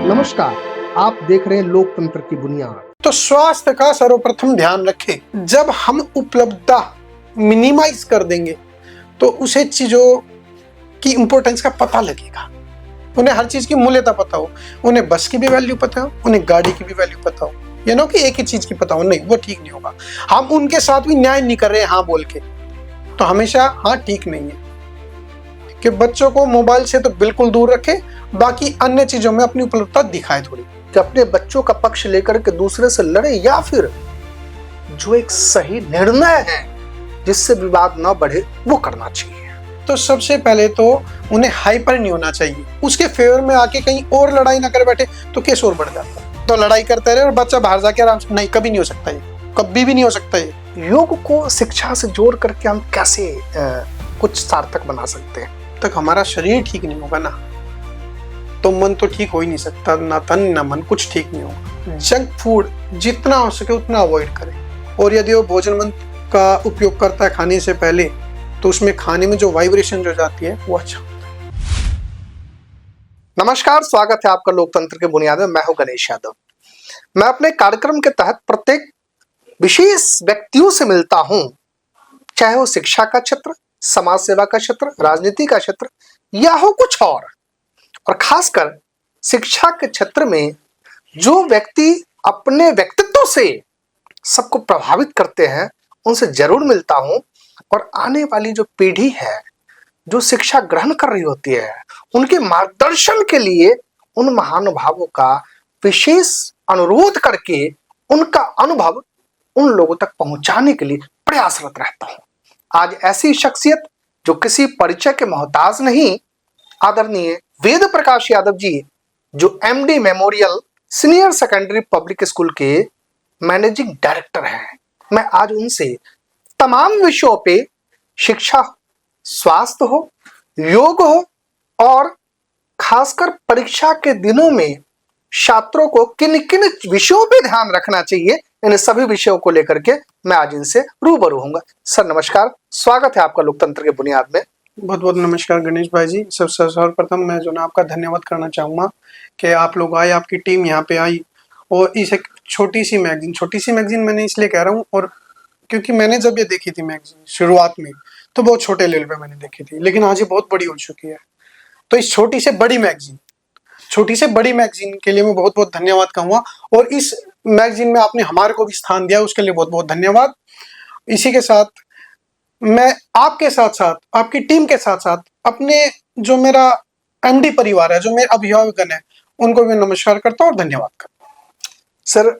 नमस्कार, आप देख रहे हैं लोकतंत्र की बुनियाद। तो स्वास्थ्य का सर्वप्रथम ध्यान रखें। जब हम उपलब्धता मिनिमाइज कर देंगे तो उसे चीजों की इंपॉर्टेंस का पता लगेगा, उन्हें हर चीज की मूल्यता पता हो, उन्हें बस की भी वैल्यू पता हो, उन्हें गाड़ी की भी वैल्यू पता हो। ये ना कि एक ही चीज की पता हो, नहीं, वो ठीक नहीं होगा। हम उनके साथ भी न्याय नहीं कर रहे हैं हाँ बोल के, तो हमेशा हाँ ठीक नहीं है कि बच्चों को मोबाइल से तो बिल्कुल दूर रखे, बाकी अन्य चीजों में अपनी उपलब्धता दिखाए थोड़ी, कि अपने बच्चों का पक्ष लेकर के दूसरे से लड़े, या फिर जो एक सही निर्णय है जिससे विवाद न बढ़े वो करना चाहिए। तो सबसे पहले तो उन्हें हाइपर नहीं होना चाहिए, उसके फेवर में आके कहीं और लड़ाई ना कर बैठे तो केस और बढ़ जाता है। तो लड़ाई करते रहे और बच्चा बाहर जाके आराम से, नहीं, कभी नहीं हो सकता, ये कभी भी नहीं हो सकता। ये योग को शिक्षा से जोड़ करके हम कैसे कुछ सार्थक बना सकते हैं? तक हमारा शरीर ठीक नहीं होगा ना, तो मन तो ठीक हो ही नहीं सकता, ना तन ना मन, कुछ ठीक नहीं होगा। जंक फूड जितना हो सके उतना अवॉइड करें, और यदि वो भोजन का उपयोग करता है खाने से पहले, तो उसमें खाने में जो वाइब्रेशन जो जाती है वो अच्छा होता है। नमस्कार, स्वागत है आपका लोकतंत्र के बुनियाद में। मैं हूं गणेश यादव। मैं अपने कार्यक्रम के तहत प्रत्येक विशेष व्यक्तियों से मिलता हूं, चाहे वो शिक्षा का क्षेत्र, समाज सेवा का क्षेत्र, राजनीति का क्षेत्र या हो कुछ और खासकर शिक्षा के क्षेत्र में जो व्यक्ति अपने व्यक्तित्व से सबको प्रभावित करते हैं, उनसे जरूर मिलता हूं। और आने वाली जो पीढ़ी है जो शिक्षा ग्रहण कर रही होती है, उनके मार्गदर्शन के लिए उन महानुभावों का विशेष अनुरोध करके उनका अनुभव उन लोगों तक पहुंचाने के लिए प्रयासरत रहता हूं। आज ऐसी शख्सियत जो किसी परिचय के मोहताज नहीं, आदरणीय वेद प्रकाश यादव जी, जो MD memorial senior secondary public school के मैनेजिंग डायरेक्टर हैं। मैं आज उनसे तमाम विषयों पे, शिक्षा, स्वास्थ्य हो, योग हो, और खासकर परीक्षा के दिनों में छात्रों को किन किन विषयों पे ध्यान रखना चाहिए, इन सभी विषयों को लेकर के मैं आज इनसे रूबरू होऊंगा। सर नमस्कार, स्वागत है आपका लोकतंत्र के बुनियाद में। बहुत बहुत नमस्कार गणेश भाई जी। सर्वप्रथम मैं जो ना आपका धन्यवाद करना चाहूँगा कि आप लोग आए, आपकी टीम यहाँ पे आई, और इस एक छोटी सी मैगजीन मैंने इसलिए कह रहा हूँ, और क्योंकि मैंने जब ये देखी थी मैगजीन शुरुआत में तो बहुत छोटे लेवल पे मैंने देखी थी, लेकिन आज ये बहुत बड़ी हो चुकी है। तो इस छोटी से बड़ी मैगजीन के लिए मैं बहुत बहुत धन्यवाद कहूँगा, और इस मैगजीन में आपने हमारे को भी स्थान दिया, उसके लिए बहुत बहुत धन्यवाद। इसी के साथ मैं आपके साथ साथ, आपकी टीम के साथ साथ, अपने जो मेरा एमडी परिवार है, जो मेरे अभिभावकगण है, उनको भी नमस्कार करता हूँ और धन्यवाद करता हूँ। सर,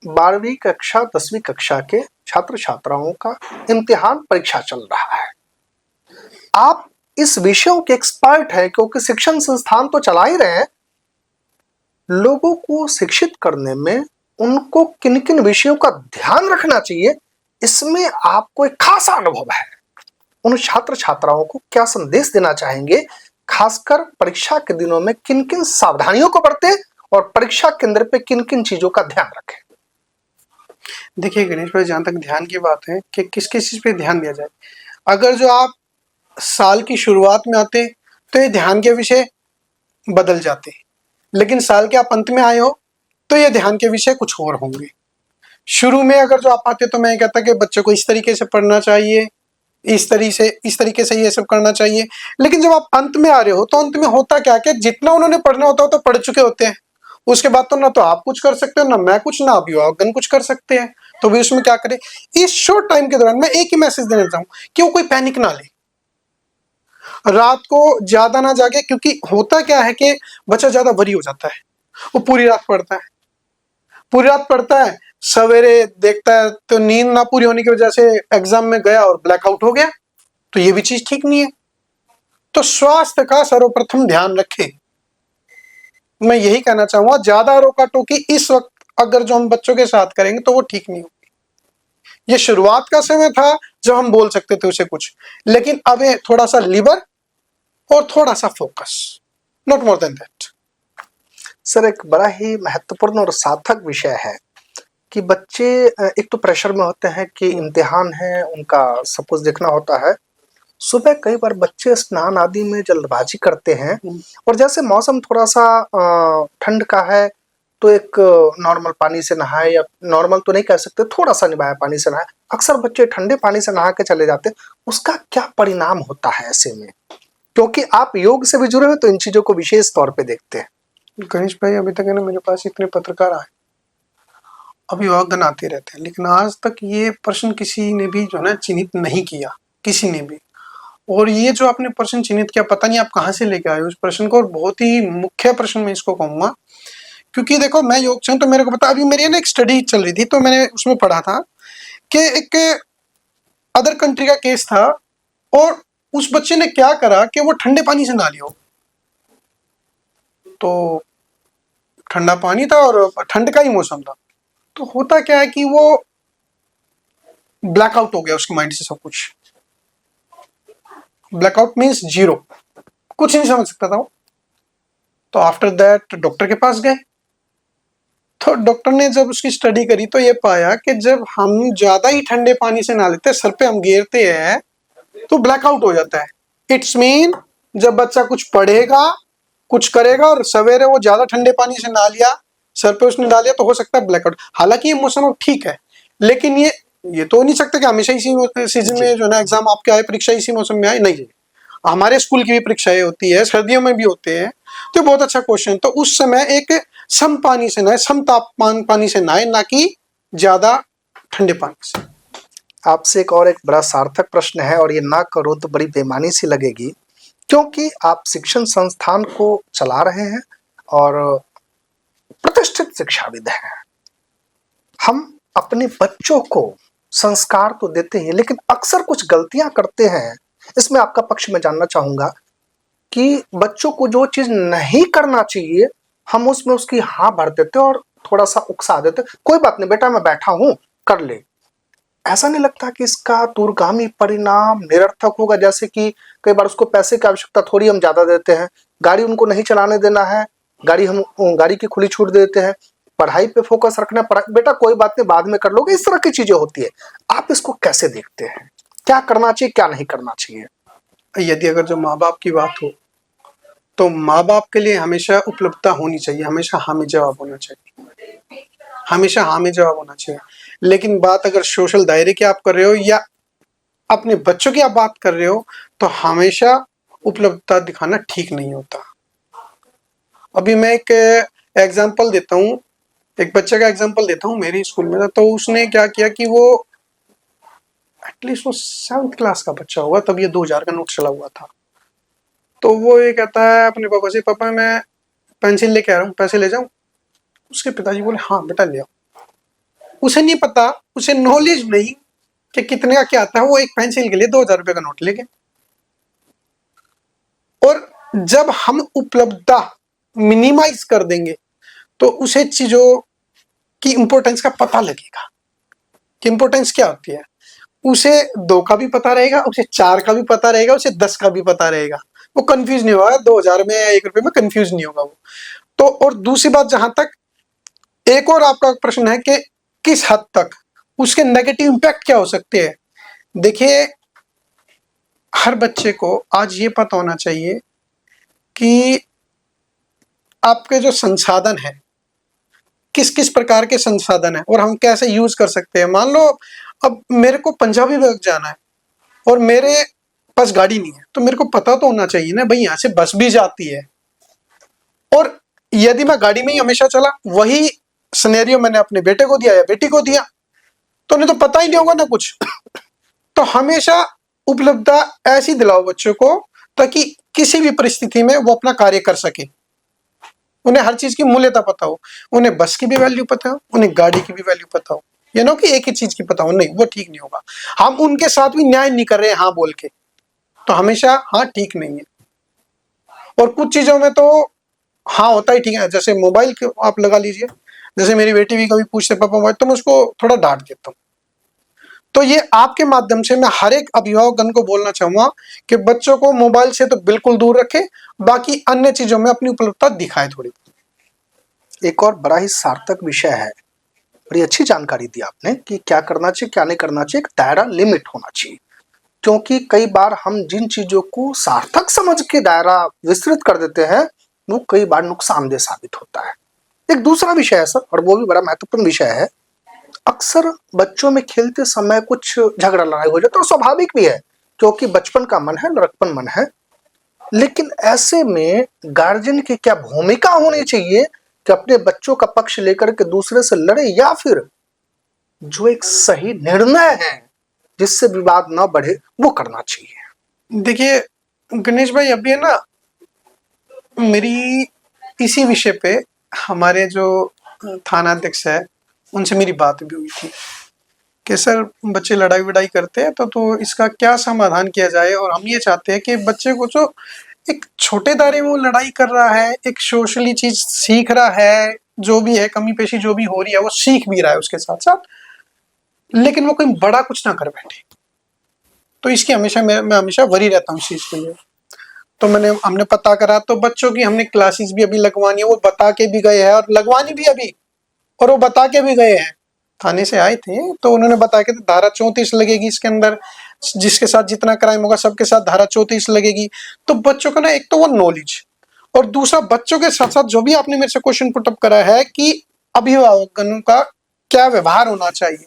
12वीं कक्षा 10वीं कक्षा के छात्र छात्राओं का इम्तिहान परीक्षा चल रहा है। आप इस विषयों के एक्सपर्ट हैं, क्योंकि शिक्षण संस्थान तो चला ही रहे हैं। लोगों को शिक्षित करने में उनको किन किन विषयों का ध्यान रखना चाहिए, इसमें आपको एक खास अनुभव है। उन छात्र छात्राओं को क्या संदेश देना चाहेंगे, खासकर परीक्षा के दिनों में किन किन सावधानियों को बरते और परीक्षा केंद्र पे किन किन चीजों का ध्यान रखें? देखिए गणेश भाई, जहां तक ध्यान की बात है कि किस किस चीज पे ध्यान दिया जाए, अगर जो आप साल की शुरुआत में आते तो ये ध्यान के विषय बदल जाते, लेकिन साल के आप अंत में आए हो तो ये ध्यान के विषय कुछ और होंगे। शुरू में अगर जो आप आते तो मैं कहता कि बच्चों को इस तरीके से पढ़ना चाहिए, इस तरीके से ये सब करना चाहिए। लेकिन जब आप अंत में आ रहे हो तो अंत में होता क्या कि जितना उन्होंने पढ़ना होता है तो पढ़ चुके होते हैं। उसके बाद तो ना तो आप कुछ कर सकते हो, ना मैं कुछ, ना अभिभावकगण कुछ कर सकते हैं। तो भी उसमें क्या करें, इस शॉर्ट टाइम के दौरान मैं एक ही मैसेज देना चाहूँ कि वो कोई पैनिक ना ले, रात को ज्यादा ना जागे। क्योंकि होता क्या है कि बच्चा ज्यादा वरी हो जाता है, वो पूरी रात पढ़ता है, सवेरे देखता है तो नींद ना पूरी होने की वजह से एग्जाम में गया और ब्लैकआउट हो गया। तो ये भी चीज ठीक नहीं है। तो स्वास्थ्य का सर्वप्रथम ध्यान रखें, मैं यही कहना चाहूंगा। ज्यादा रोका टोकी इस वक्त अगर जो हम बच्चों के साथ करेंगे तो वो ठीक नहीं होगी। ये शुरुआत का समय था जब हम बोल सकते थे उसे कुछ, लेकिन अब ये थोड़ा सा लिबर और थोड़ा सा focus, not more than that. Sir, एक बड़ा ही महत्वपूर्ण और सार्थक विषय है कि बच्चे एक तो प्रेशर में होते हैं कि इम्तिहान है, उनका सब कुछ देखना होता है। सुबह कई बार बच्चे स्नान आदि में जल्दबाजी करते हैं और जैसे मौसम थोड़ा सा ठंड का है तो एक नॉर्मल पानी से नहाए, या नॉर्मल तो नहीं कह सकते, थोड़ा सा निभाया पानी से नहाए। अक्सर बच्चे ठंडे पानी से नहा के चले जाते हैं, उसका क्या परिणाम होता है ऐसे में? क्योंकि आप योग से भी जुड़े हैं तो इन चीजों को विशेष तौर पे देखते हैं। गणेश भाई, अभी तक है ना मेरे पास इतने पत्रकार आए, अभिभावकगण आते रहते हैं, लेकिन आज तक ये प्रश्न किसी ने भी जो है ना चिन्हित नहीं किया, किसी ने भी। और ये जो आपने प्रश्न चिन्हित किया, पता नहीं आप कहाँ से लेके आए उस प्रश्न को, और बहुत ही मुख्य प्रश्न मैं इसको कहूंगा। क्योंकि देखो, मैं योग से हूं तो मेरे को पता, अभी मेरी ना एक स्टडी चल रही थी तो मैंने उसमें पढ़ा था कि एक अदर कंट्री का केस था, और उस बच्चे ने क्या करा कि वो ठंडे पानी से नहा लिया। तो ठंडा पानी था और ठंड का ही मौसम था, तो होता क्या है कि वो ब्लैकआउट हो गया उसके माइंड से सब कुछ। ब्लैकआउट मीन्स जीरो, कुछ नहीं समझ सकता था वो। तो आफ्टर दैट डॉक्टर के पास गए, तो डॉक्टर ने जब उसकी स्टडी करी तो ये पाया कि जब हम ज्यादा ही ठंडे पानी से नहा लेते हैं, सर पे हम गिरते हैं, तो ब्लैकआउट हो जाता है। इट्स मीन जब बच्चा कुछ पढ़ेगा, कुछ करेगा और सवेरे वो ज्यादा ठंडे पानी से नहा लिया, सर पे उसने डाल लिया, तो हो सकता है ब्लैकआउट। हालांकि ये मौसम अब ठीक है, लेकिन ये तो नहीं सकता कि हमेशा इसी सीजन में जो है ना एग्जाम आपके आए, परीक्षा इसी मौसम में आए, नहीं। हमारे स्कूल की भी परीक्षाएं होती है, सर्दियों में भी होते हैं। तो बहुत अच्छा क्वेश्चन। तो उस समय एक सम पानी से नहाए, सम तापमान पानी से नहाए, ना कि ज्यादा ठंडे पानी से। आपसे एक बड़ा सार्थक प्रश्न है, और ये ना करो तो बड़ी बेईमानी सी लगेगी, क्योंकि आप शिक्षण संस्थान को चला रहे हैं और प्रतिष्ठित शिक्षाविद हैं। हम अपने बच्चों को संस्कार तो देते हैं, लेकिन अक्सर कुछ गलतियां करते हैं। इसमें आपका पक्ष मैं जानना चाहूंगा कि बच्चों को जो चीज नहीं करना चाहिए, हम उसमें उसकी हाँ भर देते और थोड़ा सा उकसा देते, कोई बात नहीं बेटा मैं बैठा हूं कर ले। ऐसा नहीं लगता कि इसका दूरगामी परिणाम निरर्थक होगा? जैसे कि कई बार उसको पैसे की आवश्यकता थोड़ी हम ज्यादा देते हैं, गाड़ी उनको नहीं चलाने देना है, गाड़ी की खुली छूट देते हैं, पढ़ाई पे फोकस रखना, बेटा कोई बात नहीं बाद में कर लोगे, इस तरह की चीजें होती है। आप इसको कैसे देखते हैं? क्या करना चाहिए, क्या नहीं करना चाहिए? यदि अगर जो माँ बाप की बात हो, तो माँ बाप के लिए हमेशा उपलब्धता होनी चाहिए, हमेशा हाँ में जवाब होना चाहिए, हमेशा हाँ में जवाब होना चाहिए। लेकिन बात अगर सोशल दायरे की आप कर रहे हो या अपने बच्चों की आप बात कर रहे हो, तो हमेशा उपलब्धता दिखाना ठीक नहीं होता। अभी मैं एक एग्जांपल देता हूँ, एक बच्चे का एग्जांपल देता हूँ। मेरे स्कूल में था, तो उसने क्या किया कि वो एटलीस्ट वो 7th क्लास का बच्चा होगा, तब ये 2000 का नोट चला हुआ था। तो वो ये कहता है अपने पापा से, पापा मैं पेंसिल लेके आ रहा हूँ, पैसे ले जाऊं? उसके पिताजी बोले हाँ बेटा ले आओ। उसे नहीं पता, उसे नॉलेज नहीं कि कितने का क्या आता है। वो एक पेंसिल के लिए 2000 रुपए का नोट लेके। और जब हम उपलब्धता मिनिमाइज कर देंगे, तो उसे चीजों की इंपॉर्टेंस का पता लगेगा कि इंपॉर्टेंस क्या होती है। उसे 2 का भी पता रहेगा, उसे 4 का भी पता रहेगा, उसे 10 का भी पता रहेगा। वो कंफ्यूज नहीं होगा, 2000 में या 1 रुपए में कंफ्यूज नहीं होगा वो। तो और दूसरी बात, जहां तक एक और आपका प्रश्न है कि किस हद तक उसके नेगेटिव इंपैक्ट क्या हो सकते हैं। देखिए, हर बच्चे को आज ये पता होना चाहिए कि आपके जो संसाधन है, किस किस प्रकार के संसाधन है और हम कैसे यूज कर सकते हैं। मान लो अब मेरे को पंजाबी बाग जाना है और मेरे पास गाड़ी नहीं है, तो मेरे को पता तो होना चाहिए ना भाई, यहाँ से बस भी जाती है। और यदि मैं गाड़ी में ही हमेशा चला, वही सिनेरियो मैंने अपने बेटे को दिया या बेटी को दिया, तो उन्हें तो पता ही नहीं होगा ना कुछ। तो हमेशा उपलब्धता ऐसी दिलाओ बच्चों को, ताकि किसी भी परिस्थिति में वो अपना कार्य कर सके। उन्हें हर चीज की मूल्यता पता हो, उन्हें बस की भी वैल्यू पता हो, उन्हें गाड़ी की भी वैल्यू पता हो। ये ना कि एक ही चीज की पता हो, नहीं, वो ठीक नहीं होगा। हम उनके साथ भी न्याय नहीं कर रहे हैं हाँ बोल के, तो हमेशा हाँ ठीक नहीं है। और कुछ चीजों में तो हाँ होता ही ठीक है, जैसे मोबाइल आप लगा लीजिए। जैसे मेरी बेटी भी कभी पूछते पापा मोबाइल, तो मैं उसको थोड़ा डांट देता हूँ। तो ये आपके माध्यम से मैं हर एक अभिभावकगण को बोलना चाहूंगा कि बच्चों को मोबाइल से तो बिल्कुल दूर रखें, बाकी अन्य चीजों में अपनी उपलब्धता दिखाए थोड़ी। एक और बड़ा ही सार्थक विषय है, बड़ी अच्छी जानकारी दी आपने कि क्या करना चाहिए क्या नहीं करना चाहिए, एक दायरा लिमिट होना चाहिए। क्योंकि कई बार हम जिन चीजों को सार्थक समझ के दायरा विस्तृत कर देते हैं वो कई बार नुकसानदेह साबित होता है। एक दूसरा विषय है सर, और वो भी बड़ा महत्वपूर्ण विषय है। अक्सर बच्चों में खेलते समय कुछ झगड़ा लड़ाई हो जाता है, और स्वाभाविक भी है क्योंकि बचपन का मन है, लड़कपन मन है। लेकिन ऐसे में गार्जियन की क्या भूमिका होनी चाहिए कि अपने बच्चों का पक्ष लेकर के दूसरे से लड़े, या फिर जो एक सही निर्णय है जिससे विवाद ना बढ़े वो करना चाहिए? देखिए गणेश भाई, अभी है ना, मेरी इसी विषय पे हमारे जो थानाध्यक्ष है उनसे मेरी बात भी हुई थी कि सर बच्चे लड़ाई वड़ाई करते हैं तो इसका क्या समाधान किया जाए। और हम ये चाहते हैं कि बच्चे को जो एक छोटे दायरे में वो लड़ाई कर रहा है, एक सोशली चीज सीख रहा है, जो भी है कमी पेशी जो भी हो रही है वो सीख भी रहा है उसके साथ साथ, लेकिन वो कोई बड़ा कुछ ना कर बैठे। तो इसकी हमेशा मैं हमेशा वरी रहता हूँ इस चीज के लिए। तो हमने पता करा, तो बच्चों की हमने क्लासेस भी अभी लगवानी है, वो बता के भी गए हैं और लगवानी भी अभी, और वो बता के भी गए हैं। थाने से आए थे तो उन्होंने बताया कि धारा 34 लगेगी इसके अंदर, जिसके साथ जितना क्राइम होगा सबके साथ धारा 34 लगेगी। तो बच्चों का ना, एक तो वो नॉलेज, और दूसरा बच्चों के साथ साथ जो भी आपने मेरे से क्वेश्चन पुटअप करा है कि अभिभावकों का क्या व्यवहार होना चाहिए,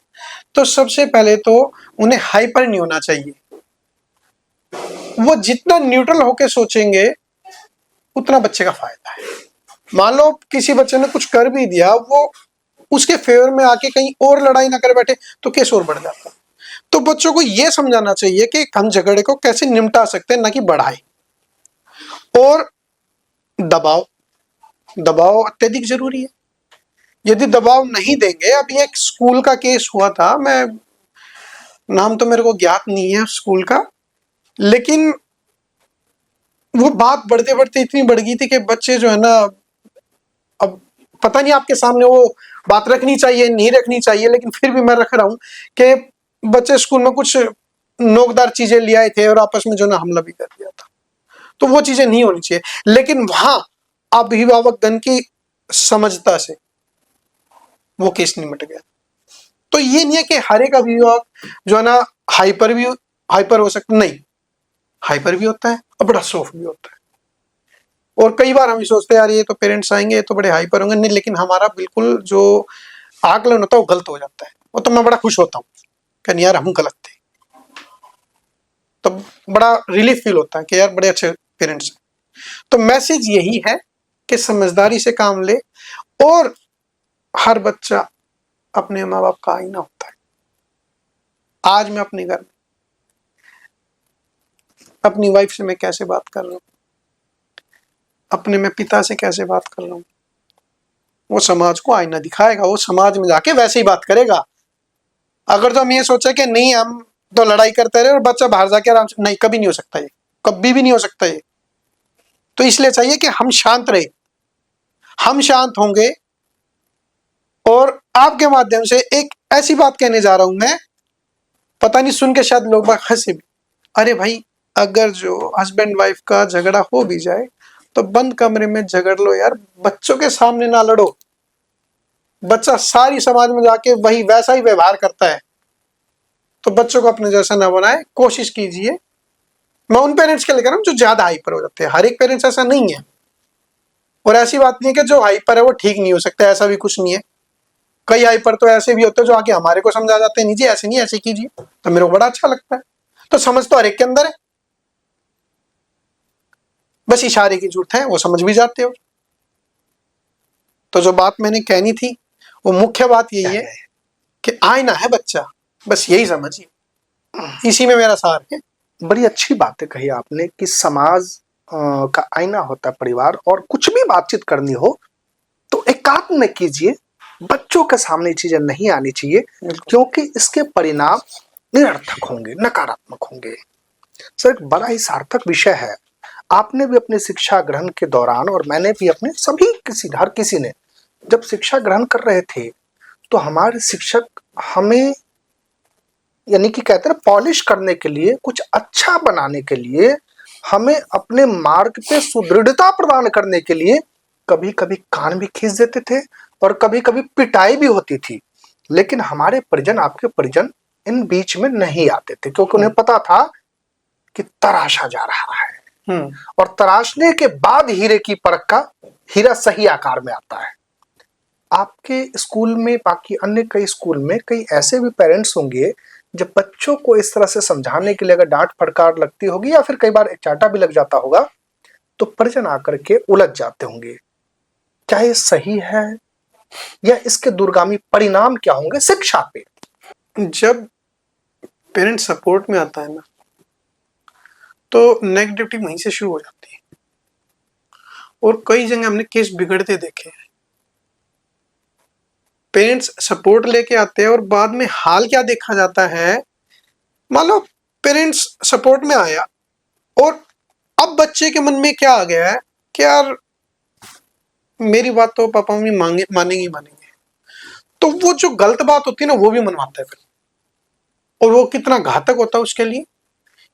तो सबसे पहले तो उन्हें हाइपर नहीं होना चाहिए। वो जितना न्यूट्रल होके सोचेंगे उतना बच्चे का फायदा है। मान लो किसी बच्चे ने कुछ कर भी दिया, वो उसके फेवर में आके कहीं और लड़ाई ना कर बैठे तो केस और बढ़ जाता। तो बच्चों को यह समझाना चाहिए कि हम झगड़े को कैसे निपटा सकते हैं, ना कि बढ़ाए। और दबाव अत्यधिक जरूरी है। यदि दबाव नहीं देंगे, अभी एक स्कूल का केस हुआ था, मैं नाम तो मेरे को ज्ञात नहीं है स्कूल का, लेकिन वो बात बढ़ते बढ़ते इतनी बढ़ गई थी कि बच्चे जो है ना, अब पता नहीं आपके सामने वो बात रखनी चाहिए नहीं रखनी चाहिए, लेकिन फिर भी मैं रख रहा हूं कि बच्चे स्कूल में कुछ नोकदार चीजें ले आए थे और आपस में जो ना हमला भी कर दिया था। तो वो चीजें नहीं होनी चाहिए। लेकिन वहां अभिभावक गण की समझता से वो केस निमट गया। तो ये नहीं है कि हर एक अभिभावक जो है ना हाइपर हो सकता, नहीं, हाइपर भी होता है और बड़ा सॉफ्ट भी होता है। और कई बार हम सोचते हैं यार ये तो पेरेंट्स आएंगे तो बड़े हाइपर होंगे, नहीं, लेकिन हमारा बिल्कुल जो आकलन होता है वो गलत हो जाता है। वो तो मैं बड़ा खुश होता हूँ कि यार हम गलत थे, तो बड़ा रिलीफ फील होता है कि यार बड़े अच्छे पेरेंट्स हैं। तो मैसेज यही है कि समझदारी से काम ले, और हर बच्चा अपने माँ बाप का आईना होता है। आज मैं अपने घर में अपनी वाइफ से मैं कैसे बात कर रहा हूँ, अपने मैं पिता से कैसे बात कर रहा हूँ, वो समाज को आईना दिखाएगा। वो समाज में जाके वैसे ही बात करेगा। अगर तो हम ये सोचे कि नहीं हम तो लड़ाई करते रहे और बच्चा बाहर जाके आराम से, नहीं, कभी नहीं हो सकता ये, कभी भी नहीं हो सकता ये। तो इसलिए चाहिए कि हम शांत रहे, हम शांत होंगे। और आपके माध्यम से एक ऐसी बात कहने जा रहा हूं मैं, पता नहीं सुन के शायद लोग बात हंसे भी, अरे भाई अगर जो हस्बैंड वाइफ का झगड़ा हो भी जाए तो बंद कमरे में झगड़ लो यार, बच्चों के सामने ना लड़ो। बच्चा सारी समाज में जाके वही वैसा ही व्यवहार करता है, तो बच्चों को अपने जैसा ना बनाए, कोशिश कीजिए। मैं उन पेरेंट्स के लिए कह रहा हूं जो ज्यादा हाइपर हो जाते हैं, हर एक पेरेंट्स ऐसा नहीं है। और ऐसी बात नहीं है कि जो हाइपर है वो ठीक नहीं हो सकता, ऐसा भी कुछ नहीं है। कई हाइपर तो ऐसे भी होते हैं जो आके हमारे को समझा जाते हैं, नहीं जी ऐसे नहीं, ऐसे कीजिए, तो मेरे को बड़ा अच्छा लगता है। तो समझ तो हर एक के अंदर है, बस इशारे की जरूरत है, वो समझ भी जाते हो। तो जो बात मैंने कहनी थी वो मुख्य बात यही है कि आईना है बच्चा, बस यही समझिए, इसी में मेरा सार है। बड़ी अच्छी बातें कही आपने कि समाज का आईना होता है परिवार, और कुछ भी बातचीत करनी हो तो एकांत में कीजिए, बच्चों के सामने चीजें नहीं आनी चाहिए, क्योंकि इसके परिणाम निरर्थक होंगे, नकारात्मक होंगे। सर एक बड़ा ही सार्थक विषय है। आपने भी अपने शिक्षा ग्रहण के दौरान, और मैंने भी अपने हर किसी ने जब शिक्षा ग्रहण कर रहे थे तो हमारे शिक्षक हमें यानी कि कहते हैं पॉलिश करने के लिए, कुछ अच्छा बनाने के लिए, हमें अपने मार्ग पे सुदृढ़ता प्रदान करने के लिए कभी कभी कान भी खींच देते थे और कभी कभी पिटाई भी होती थी। लेकिन हमारे परिजन, आपके परिजन इन बीच में नहीं आते थे, क्योंकि उन्हें पता था कि तराशा जा रहा है, हम्म, और तराशने के बाद हीरे की परख का हीरा सही आकार में आता है। आपके स्कूल में, बाकी अन्य कई स्कूल में कई ऐसे भी पेरेंट्स होंगे जब बच्चों को इस तरह से समझाने के लिए अगर डांट फटकार लगती होगी या फिर कई बार एक चांटा भी लग जाता होगा तो परिजन आकर के उलझ जाते होंगे। क्या ये सही है, या इसके दूरगामी परिणाम क्या होंगे शिक्षा पे? जब पेरेंट सपोर्ट में आता है ना, तो नेगेटिविटी वहीं से शुरू हो जाती है। और कई जगह हमने केस बिगड़ते देखे हैं। पेरेंट्स सपोर्ट लेके आते हैं और बाद में हाल क्या देखा जाता है, मान लो पेरेंट्स सपोर्ट में आया और अब बच्चे के मन में क्या आ गया है कि यार मेरी बात तो पापा मम्मी मानेंगे ही मानेंगे, तो वो जो गलत बात होती है ना वो भी मनवाता है फिर। और वो कितना घातक होता है उसके लिए,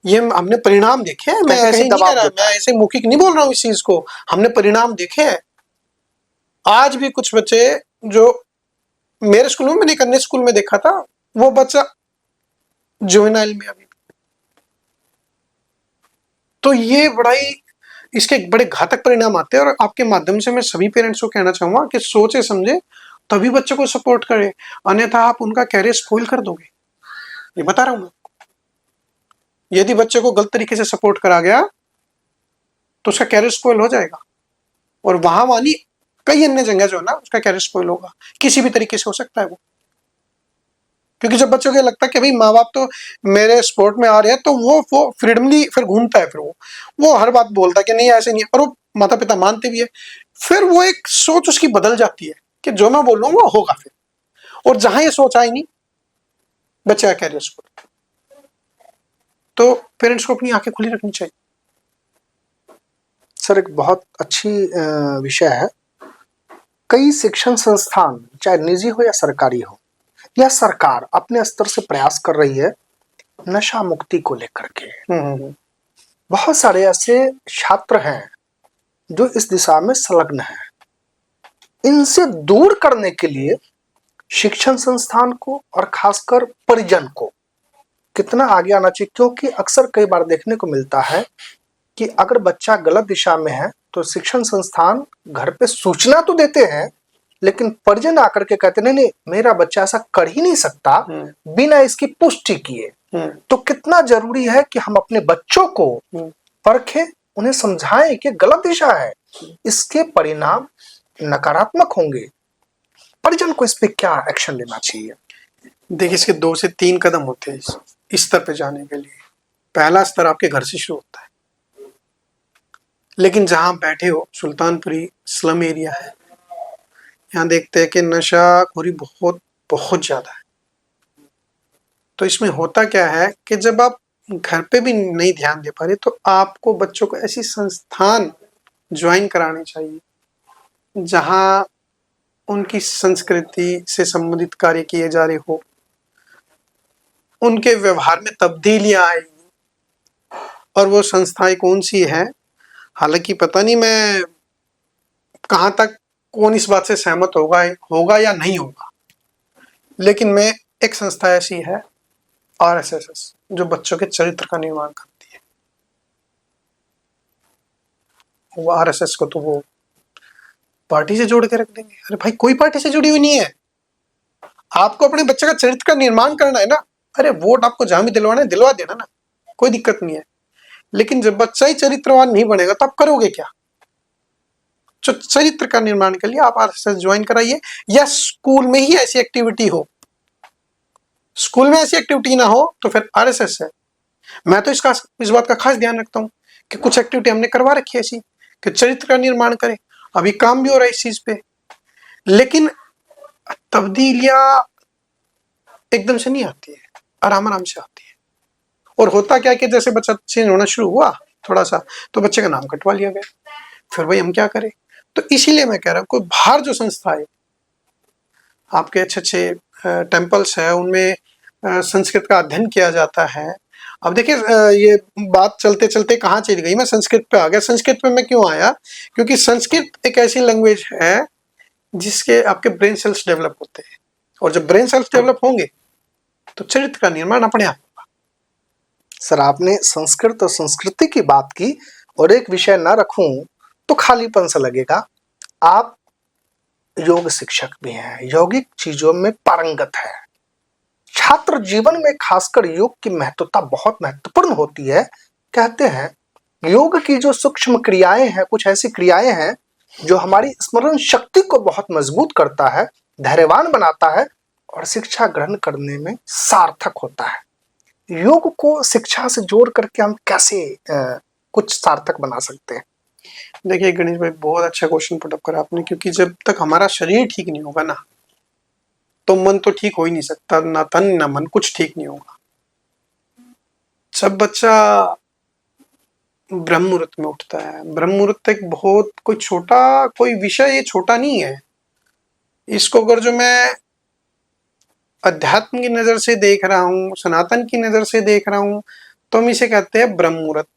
ये हमने परिणाम देखे हैं। मैं कहीं ऐसे कहीं ही नहीं कह दबाव रहा, देता मैं है। ऐसे मौखिक नहीं बोल रहा हूँ इस चीज को, हमने परिणाम देखे हैं। आज भी कुछ बच्चे जो मेरे स्कूल में, मैंने एक अन्य स्कूल में देखा था, वो बच्चा जुवेनाइल में अभी। तो ये बड़ा ही, इसके बड़े घातक परिणाम आते हैं। और आपके माध्यम से मैं सभी पेरेंट्स को कहना चाहूंगा कि सोचे समझे तभी बच्चों को सपोर्ट करें, अन्यथा आप उनका कैरियर स्पॉइल कर दोगे। ये बता रहा हूं मैं। यदि बच्चे को गलत तरीके से सपोर्ट करा गया तो उसका कैरियर स्पॉइल हो जाएगा, और वहां वाली कई अन्य जगह जो है ना उसका कैरियर स्पॉइल होगा, किसी भी तरीके से हो सकता है वो। क्योंकि जब बच्चों को लगता है कि भाई माँ बाप तो मेरे स्पोर्ट में आ रहे हैं, तो वो फ्रीडमली फिर घूमता है, फिर वो हर बात बोलता है कि नहीं ऐसे नहीं है, और वो माता पिता मानते भी है। फिर वो एक सोच उसकी बदल जाती है कि जो मैं बोल रहा हूँ वो होगा फिर। और जहां ये सोच आई नहीं, बच्चे का कैरियर स्पॉइल। तो पेरेंट्स को अपनी आंखें खुली रखनी चाहिए। सर एक बहुत अच्छी विषय है। कई शिक्षण संस्थान, चाहे निजी हो या सरकारी हो, या सरकार अपने स्तर से प्रयास कर रही है नशा मुक्ति को लेकर के। बहुत सारे ऐसे छात्र हैं जो इस दिशा में संलग्न हैं। इनसे दूर करने के लिए शिक्षण संस्थान को और खासकर परिजन को कितना आगे आना चाहिए, क्योंकि अक्सर कई बार देखने को मिलता है कि अगर बच्चा गलत दिशा में है तो शिक्षण संस्थान घर पे सूचना तो देते हैं, लेकिन परिजन आकर के कहते नहीं नहीं मेरा बच्चा ऐसा कर ही नहीं सकता बिना इसकी पुष्टि किए। तो कितना जरूरी है कि हम अपने बच्चों को परखें, उन्हें समझाएं कि गलत दिशा है, इसके परिणाम नकारात्मक होंगे। परिजन को इस पे क्या एक्शन लेना चाहिए? देखिए, इसके 2 से 3 कदम होते हैं इस स्तर पे जाने के लिए। पहला स्तर आपके घर से शुरू होता है। लेकिन जहां बैठे हो, सुल्तानपुरी स्लम एरिया है, यहाँ देखते हैं कि नशाखोरी बहुत बहुत ज्यादा है। तो इसमें होता क्या है कि जब आप घर पे भी नहीं ध्यान दे पा रहे, तो आपको बच्चों को ऐसी संस्थान ज्वाइन करानी चाहिए जहां उनकी संस्कृति से संबंधित कार्य किए जा रहे हो, उनके व्यवहार में तब्दीलियां आएगी। और वो संस्थाएं कौन सी है, हालांकि पता नहीं मैं कहां तक कौन इस बात से सहमत होगा या नहीं होगा, लेकिन मैं एक संस्था ऐसी है आरएसएस, जो बच्चों के चरित्र का निर्माण करती है। वो आरएसएस को तो वो पार्टी से जोड़ के रख देंगे। अरे भाई, कोई पार्टी से जुड़ी हुई नहीं है। आपको अपने बच्चे का चरित्र का निर्माण करना है ना, अरे वोट आपको जहां भी दिलवाना है दिलवा देना ना, कोई दिक्कत नहीं है। लेकिन जब बच्चा ही चरित्रवान नहीं बनेगा तो आप करोगे क्या? जो चरित्र का निर्माण के लिए आप आरएसएस ज्वाइन कराइए, या स्कूल में ही ऐसी एक्टिविटी हो। स्कूल में ऐसी एक्टिविटी ना हो तो फिर आरएसएस है। मैं तो इस बात का खास ध्यान रखता हूँ कि कुछ एक्टिविटी हमने करवा रखी है ऐसी कि चरित्र का निर्माण करें। अभी काम भी हो रहा है इस चीज पे, लेकिन तब्दीलियां एकदम से नहीं आती है, आराम आराम से आती है। और होता क्या कि जैसे बच्चा चेंज होना शुरू हुआ थोड़ा सा, तो बच्चे का नाम कटवा लिया गया। फिर भाई हम क्या करें? तो इसीलिए मैं कह रहा हूँ, कोई बाहर जो संस्था है, आपके अच्छे अच्छे टेम्पल्स है, उनमें संस्कृत का अध्ययन किया जाता है। अब देखिए, ये बात चलते चलते कहाँ चली गई, मैं संस्कृत पे आ गया। संस्कृत पे मैं क्यों आया? क्योंकि संस्कृत एक ऐसी लैंग्वेज है जिसके आपके ब्रेन सेल्स डेवलप होते हैं, और जब ब्रेन सेल्स डेवलप होंगे तो चरित्र का निर्माण अपने आप होगा। सर आपने संस्कृत और संस्कृति की बात की और एक विषय ना रखूं तो खालीपन सा लगेगा। आप योग शिक्षक भी हैं, यौगिक चीजों में पारंगत है। छात्र जीवन में खासकर योग की महत्वता बहुत महत्वपूर्ण होती है। कहते हैं योग की जो सूक्ष्म क्रियाएं हैं, कुछ ऐसी क्रियाएं हैं जो हमारी स्मरण शक्ति को बहुत मजबूत करता है, धैर्यवान बनाता है और शिक्षा ग्रहण करने में सार्थक होता है। योग को शिक्षा से जोड़ करके हम कैसे कुछ सार्थक बना सकते हैं? देखिए गणेश भाई, बहुत अच्छा क्वेश्चन पुट अप करा आपने, क्योंकि जब तक हमारा शरीर ठीक नहीं होगा ना, तो मन तो ठीक हो ही नहीं सकता, ना तन ना मन, कुछ ठीक नहीं होगा। जब बच्चा ब्रह्म मुहूर्त में उठता है, ब्रह्म मुहूर्त एक बहुत कोई छोटा कोई विषय, ये छोटा नहीं है। इसको अगर जो मैं अध्यात्म की नजर से देख रहा हूँ, सनातन की नजर से देख रहा हूँ, तो हम इसे कहते हैं ब्रह्म मुहूर्त।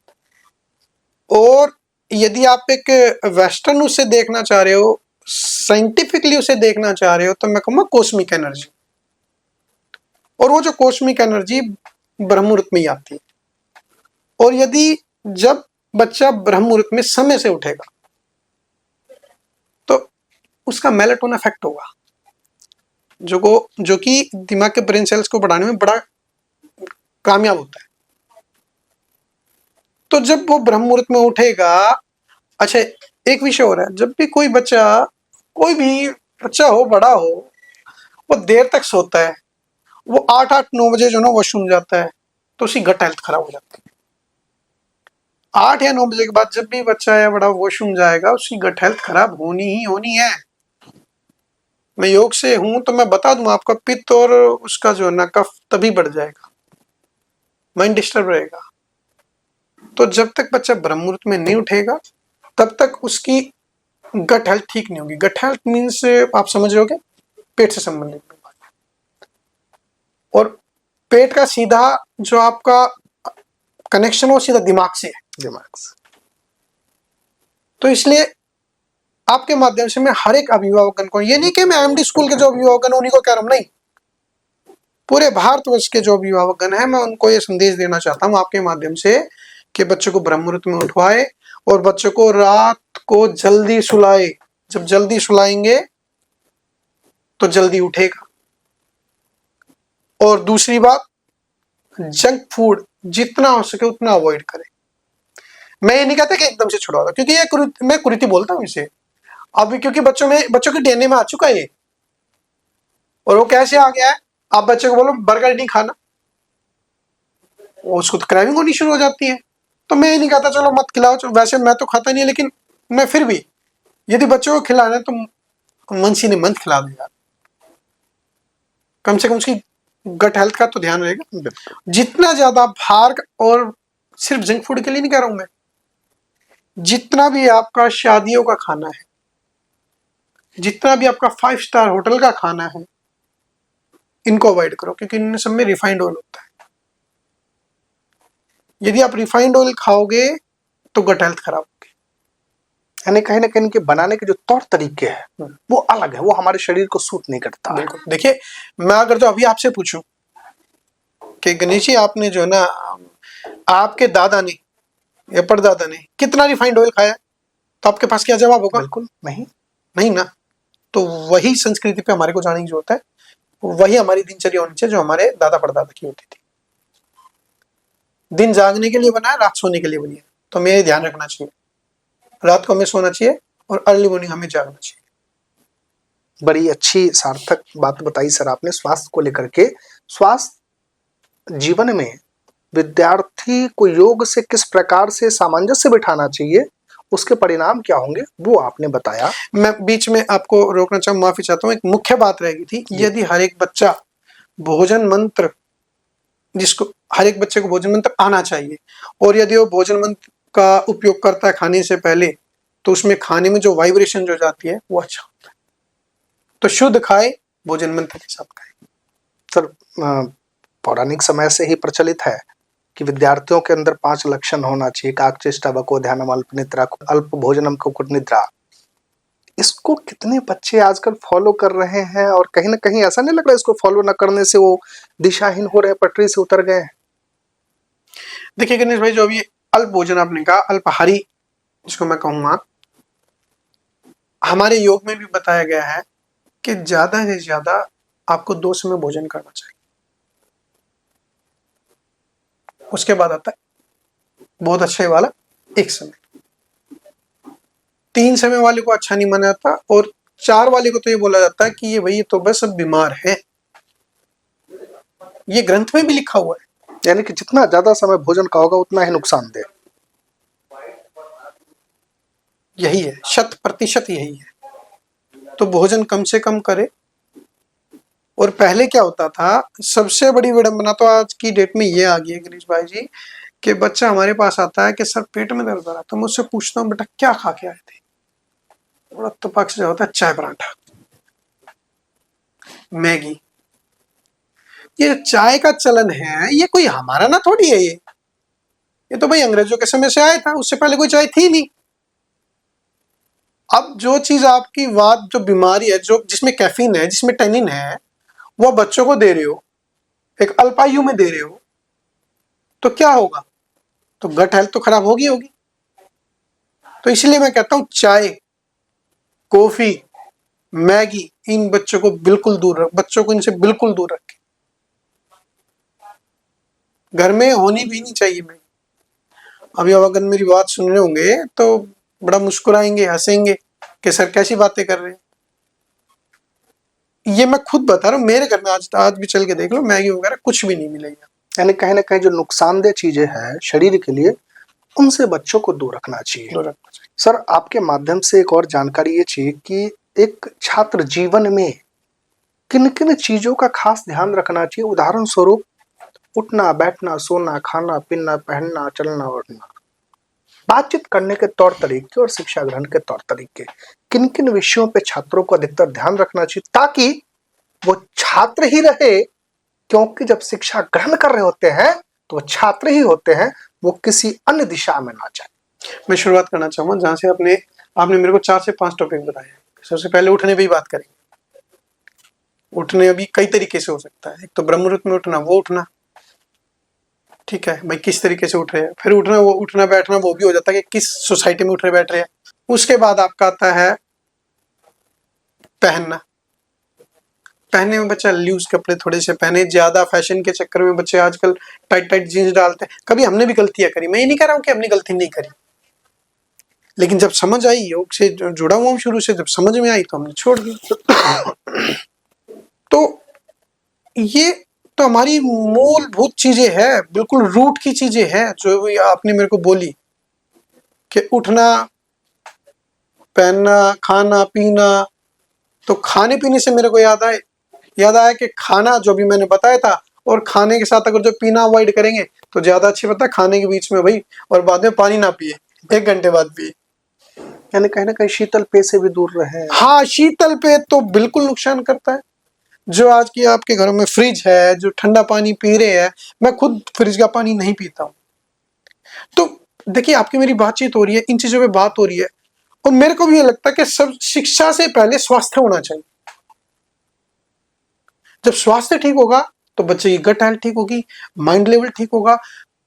और यदि आप एक वेस्टर्न उसे देखना चाह रहे हो, साइंटिफिकली उसे देखना चाह रहे हो, तो मैं कहूँगा कॉस्मिक एनर्जी। और वो जो कॉस्मिक एनर्जी ब्रह्म मुहूर्त में ही आती है। और यदि जब बच्चा ब्रह्म मुहूर्त में समय से उठेगा तो उसका मेलाटोनिन इफेक्ट होगा, जो कि दिमाग के ब्रेन सेल्स को बढ़ाने में बड़ा कामयाब होता है। तो जब वो ब्रह्म मुहूर्त में उठेगा, अच्छा एक विषय हो रहा है, जब भी कोई भी बच्चा हो बड़ा हो, वो देर तक सोता है, वो 8-9 बजे जो ना वॉशरूम जाता है, तो उसकी गट हेल्थ खराब हो जाती है। 8 या 9 बजे के बाद जब भी बच्चा या बड़ा वॉशरूम जाएगा, उसकी गट हेल्थ खराब होनी ही होनी है। मैं योग से हूं तो मैं बता दूं, आपका पित्त और उसका जो है ना कफ तभी बढ़ जाएगा, माइंड डिस्टर्ब रहेगा। तो जब तक बच्चा ब्रह्म मुहूर्त में नहीं उठेगा, तब तक उसकी गट हेल्थ ठीक नहीं होगी। गट हेल्थ मीन्स आप समझ रहे होगे, पेट से संबंधित बीमारी। और पेट का सीधा जो आपका कनेक्शन हो सीधा दिमाग से है। दिमाग से। तो इसलिए आपके माध्यम से मैं हर एक अभिभावकन को, ये नहीं कि मैं एमडी स्कूल के जो अभिभावकन उन्हीं को कह रहा हूं, नहीं, पूरे भारतवर्ष के जो अभिभावकन है, मैं उनको ये संदेश देना चाहता हूं आपके माध्यम से कि बच्चों को ब्रह्म मुहूर्त में उठवाए और बच्चों को रात को जल्दी सुलाए। जब जल्दी सुलाएंगे तो जल्दी उठेगा। और दूसरी बात, जंक फूड जितना हो सके उतना अवॉइड करें। मैं ये नहीं कहता कि एकदम से छुड़ाओ, क्योंकि ये मैं कुरीति बोलता हूँ इसे अभी, क्योंकि बच्चों के डीएनए में आ चुका है ये। और वो कैसे आ गया है, आप बच्चे को बोलो बर्गर नहीं खाना, उसको तो क्रेविंग होनी शुरू हो जाती है। तो मैं ये नहीं कहता चलो मत खिलाओ, वैसे मैं तो खाता नहीं है, लेकिन मैं फिर भी यदि बच्चों को खिलाना है तो मन सी ने मन खिला दो यार, कम से कम उसकी गट हेल्थ का तो ध्यान रहेगा। जितना ज्यादा बाहर, और सिर्फ जंक फूड के लिए नहीं कह रहा हूं मैं, जितना भी आपका शादियों का खाना है, जितना भी आपका 5 स्टार होटल का खाना है, इनको अवॉइड करो, क्योंकि इनमें सब में रिफाइंड ऑयल होता है। यदि आप रिफाइंड ऑयल खाओगे तो गट हेल्थ खराब होगी। यानी कहीं ना कहीं इनके बनाने के जो तौर तरीके हैं वो अलग है, वो हमारे शरीर को सूट नहीं करता। बिल्कुल। देखिए, मैं अगर जो अभी आपसे पूछूं कि गणेश जी आपने जो है ना, आपके दादा ने या परदादा ने कितना रिफाइंड ऑयल खाया, तो आपके पास क्या जवाब होगा? बिल्कुल नहीं, नहीं ना। तो वही संस्कृति पे हमारे को जानने की जरूरत है, वही हमारी दिनचर्या होनी चाहिए जो हमारे दादा परदादा की होती थी। दिन जागने के लिए बना है, रात सोने के लिए बनी है। तो हमें ध्यान रखना चाहिए, रात को हमें सोना चाहिए और अर्ली मॉर्निंग हमें जागना चाहिए। बड़ी अच्छी सार्थक बात बताई सर आपने स्वास्थ्य को लेकर के। स्वास्थ्य जीवन में विद्यार्थी को योग से किस प्रकार से सामंजस्य बिठाना चाहिए, उसके परिणाम क्या होंगे, वो आपने बताया। मैं बीच में आपको रोकना चाहूँ, माफी चाहता हूँ, एक मुख्य बात रह गई थी। यदि हर एक बच्चा भोजन मंत्र, जिसको हर एक बच्चे को भोजन मंत्र आना चाहिए, और यदि वो भोजन मंत्र का उपयोग करता है खाने से पहले, तो उसमें खाने में जो वाइब्रेशन जो जाती है वो अच्छा होता है। तो शुद्ध खाए, भोजन मंत्र के साथ खाए। सर पौराणिक समय से ही प्रचलित है कि विद्यार्थियों के अंदर 5 लक्षण होना चाहिए, काकचेष्टा बको ध्यानम अल्प निद्रा अल्प भोजनम कुकुट निद्रा। इसको कितने बच्चे आजकल फॉलो कर रहे हैं, और कहीं ना कहीं ऐसा नहीं लग रहा इसको फॉलो न करने से वो दिशाहीन हो रहे, पटरी से उतर गए हैं? देखिए गणेश भाई, जो अभी अल्प भोजन आपने कहा, अल्पाहारी जिसको मैं कहूँगा, हमारे योग में भी बताया गया है कि ज्यादा से ज्यादा आपको 2 समय भोजन करना चाहिए। उसके बाद आता है बहुत अच्छा वाला 1 समय। 3 समय वाले को अच्छा नहीं माना जाता, और 4 वाले को तो ये बोला जाता है कि ये भाई तो बस अब बीमार है। ये ग्रंथ में भी लिखा हुआ है। यानी कि जितना ज्यादा समय भोजन का होगा उतना ही नुकसानदेह। यही है, 100% यही है। तो भोजन कम से कम करे। और पहले क्या होता था, सबसे बड़ी विडंबना तो आज की डेट में ये आ गई है गिरीश भाई जी, कि बच्चा हमारे पास आता है कि सर पेट में दर्द हो रहा, तो मैं उससे पूछता हूँ बेटा क्या खा के आए थे, बड़ा उत्तपक से होता है चाय पराठा, मैगी। ये चाय का चलन है, ये कोई हमारा ना थोड़ी है, ये तो भाई अंग्रेजों के समय से आया था, उससे पहले कोई चाय थी नहीं। अब जो चीज आपकी वात, जो बीमारी है, जो जिसमें कैफीन है, जिसमें टेनिन है, वो बच्चों को दे रहे हो, एक अल्पायु में दे रहे हो, तो क्या होगा? तो गट हेल्थ तो खराब होगी। तो इसलिए मैं कहता हूं चाय, कॉफी, मैगी, इन बच्चों को बिल्कुल दूर रख, बच्चों को इनसे बिल्कुल दूर रखें। घर में होनी भी नहीं चाहिए। मैं अभी अगर मेरी बात सुन रहे होंगे तो बड़ा मुस्कुराएंगे, हंसेंगे कि सर कैसी बातें कर रहे हैं। ये मैं खुद बता रहा हूँ, मेरे घर में आज भी चल के देख लो, मैगी वगैरह कुछ भी नहीं मिलेगा। यानी कहीं ना कहीं जो नुकसानदेह चीजें हैं शरीर के लिए, उनसे बच्चों को दूर रखना चाहिए। सर, आपके माध्यम से एक और जानकारी ये चाहिए कि एक छात्र जीवन में किन किन चीजों का खास ध्यान रखना चाहिए। उदाहरण स्वरूप उठना, बैठना, सोना, खाना, पीना, पहनना, चलना, उड़ना, बातचीत करने के तौर तरीके और शिक्षा ग्रहण के तौर तरीके, किन किन विषयों पे छात्रों को अधिकतर ध्यान रखना चाहिए ताकि वो छात्र ही रहे। क्योंकि जब शिक्षा ग्रहण कर रहे होते हैं तो वो छात्र ही होते हैं, वो किसी अन्य दिशा में ना जाए। मैं शुरुआत करना चाहूंगा जहां से आपने मेरे को 4 से 5 टॉपिक बताए। सबसे पहले उठने पे ही बात करेंगे। उठने अभी कई तरीके से हो सकता है। एक तो ब्रह्म मुहूर्त में उठना, वो उठना, ठीक है भाई, किस तरीके से उठ रहे हैं। फिर उठना बैठना वो भी हो जाता है कि किस सोसाइटी में उठ रहे बैठ रहे हैं। उसके बाद आपका आता है पहनना। पहनने में बच्चा लूज कपड़े थोड़े से पहने, ज्यादा फैशन के चक्कर में बच्चे आजकल टाइट टाइट जीन्स डालते हैं। कभी हमने भी गलतियां करी, मैं ये नहीं कह रहा हूं कि हमने गलती नहीं करी, लेकिन जब समझ आई, योग से जुड़ा हुआ हूं शुरू से, जब समझ में आई तो हमने छोड़ दी। तो ये तो हमारी मूलभूत चीजें हैं, बिल्कुल रूट की चीजें हैं जो आपने मेरे को बोली कि उठना, पहनना, खाना पीना। तो खाने पीने से मेरे को याद आया कि खाना जो भी मैंने बताया था, और खाने के साथ अगर जो पीना अवॉइड करेंगे तो ज्यादा अच्छी बात है। खाने के बीच में भाई, और बाद में पानी ना पिए, 1 घंटे बाद पिए। यानी कहीं ना कहीं शीतल पेय से भी दूर रहे। हाँ, शीतल पेय तो बिल्कुल नुकसान करता है। जो आज की आपके घरों में फ्रिज है, जो ठंडा पानी पी रहे हैं, मैं खुद फ्रिज का पानी नहीं पीता हूं। तो देखिए, आपकी मेरी बातचीत हो रही है, इन चीजों पे बात हो रही है, और मेरे को भी ये लगता है कि सब शिक्षा से पहले स्वास्थ्य होना चाहिए। जब स्वास्थ्य ठीक होगा तो बच्चे की गट हेल्थ ठीक होगी, माइंड लेवल ठीक होगा,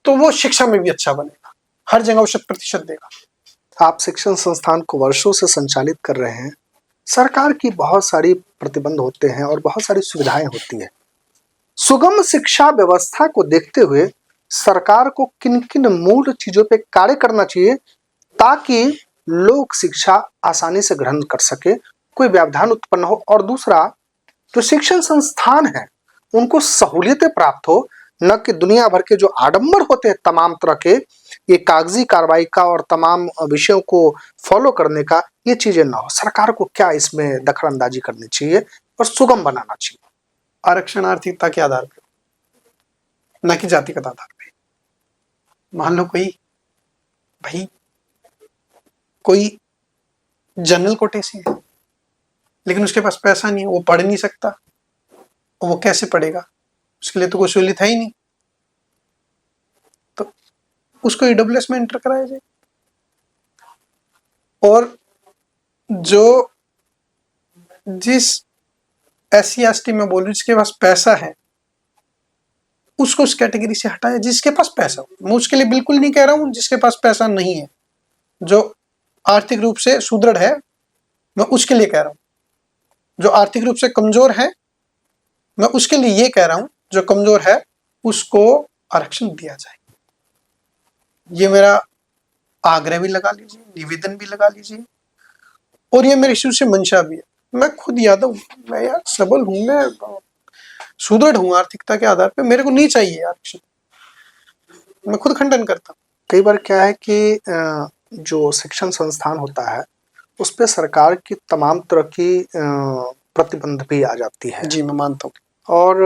तो वो शिक्षा में भी अच्छा बनेगा, हर जगह वो 100% देगा। आप शिक्षण संस्थान को वर्षों से संचालित कर रहे हैं। सरकार की बहुत सारी प्रतिबंध होते हैं और बहुत सारी सुविधाएं होती है। सुगम शिक्षा व्यवस्था को देखते हुए सरकार को किन किन मूल चीजों पे कार्य करना चाहिए ताकि लोग शिक्षा आसानी से ग्रहण कर सके, कोई व्यवधान उत्पन्न हो, और दूसरा जो शिक्षण संस्थान है उनको सहूलियतें प्राप्त हो, न कि दुनिया भर के जो आडंबर होते हैं तमाम तरह के, ये कागजी कार्रवाई का और तमाम विषयों को फॉलो करने का, ये चीजें ना हो। सरकार को क्या इसमें दखल अंदाजी करनी चाहिए और सुगम बनाना चाहिए? आरक्षण आर्थिकता के आधार पर, न कि जातिगत आधार पर। मान लो कोई जनरल कोटे से है, लेकिन उसके पास पैसा नहीं है, वो पढ़ नहीं सकता, वो कैसे पढ़ेगा? उसके लिए तो कोई सहूलियत है ही नहीं, तो उसको ईडब्ल्यूएस में एंटर कराया जाए। और जो जिस SC ST में बोलूं, जिसके पास पैसा है, उसको उस कैटेगरी से हटाया जिसके पास पैसा हो। मैं उसके लिए बिल्कुल नहीं कह रहा हूँ जिसके पास पैसा नहीं है, जो आर्थिक रूप से सुदृढ़ है, मैं उसके लिए कह रहा हूँ। जो आर्थिक रूप से कमजोर है, मैं उसके लिए ये कह रहा हूँ, जो कमजोर है उसको आरक्षण दिया जाए। ये मेरा आग्रह भी लगा लीजिए, निवेदन भी लगा लीजिए, और ये मेरे शुरू से मंशा भी है। मैं खुद यादव हूं, मैं यार सबल हूं, मैं सुदृढ़ हूं आर्थिकता के आधार पे, मेरे को नहीं चाहिए आरक्षण, मैं खुद खंडन करता हूं। कई बार क्या है कि जो शिक्षण संस्थान होता है उस पर सरकार की तमाम तरह की प्रतिबंध भी आ जाती है। जी, मैं मानता हूँ। और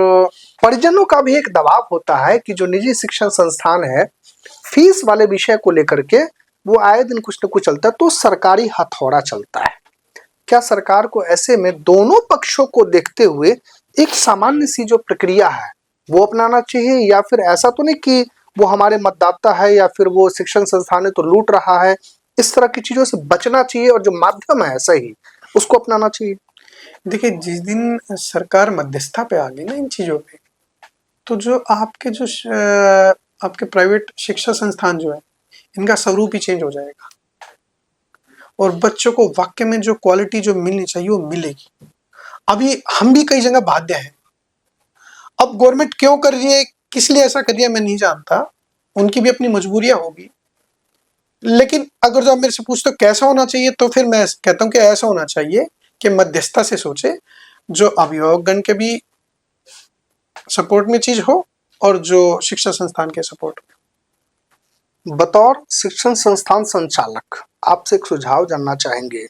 परिजनों का भी एक दबाव होता है कि जो निजी शिक्षण संस्थान है, फीस वाले विषय को लेकर के वो आए दिन कुछ न कुछ चलता है, तो सरकारी हथौड़ा चलता है। क्या सरकार को ऐसे में दोनों पक्षों को देखते हुए एक सामान्य सी जो प्रक्रिया है वो अपनाना चाहिए, या फिर ऐसा तो नहीं कि वो हमारे मतदाता है या फिर वो शिक्षण संस्थान है तो लूट रहा है, इस तरह की चीजों से बचना चाहिए और जो माध्यम है सही उसको अपनाना चाहिए? देखिए, जिस दिन सरकार मध्यस्थता पे आ गई ना इन चीजों पे, तो जो आपके प्राइवेट शिक्षा संस्थान जो है, इनका स्वरूप ही चेंज हो जाएगा, और बच्चों को वाकई में जो क्वालिटी जो मिलनी चाहिए वो मिलेगी। अभी हम भी कई जगह बाध्य हैं। अब गवर्नमेंट क्यों कर रही है, किस लिए ऐसा कर रही है, मैं नहीं जानता, उनकी भी अपनी मजबूरियां होगी। लेकिन अगर जो आप मेरे से पूछते हो कैसा होना चाहिए, तो फिर मैं कहता हूं कि ऐसा होना चाहिए कि मध्यस्थता से सोचे, जो अभिभावकगण के भी सपोर्ट में चीज हो और जो शिक्षा संस्थान के सपोर्ट में। बतौर शिक्षण संस्थान संचालक आपसे एक सुझाव जानना चाहेंगे।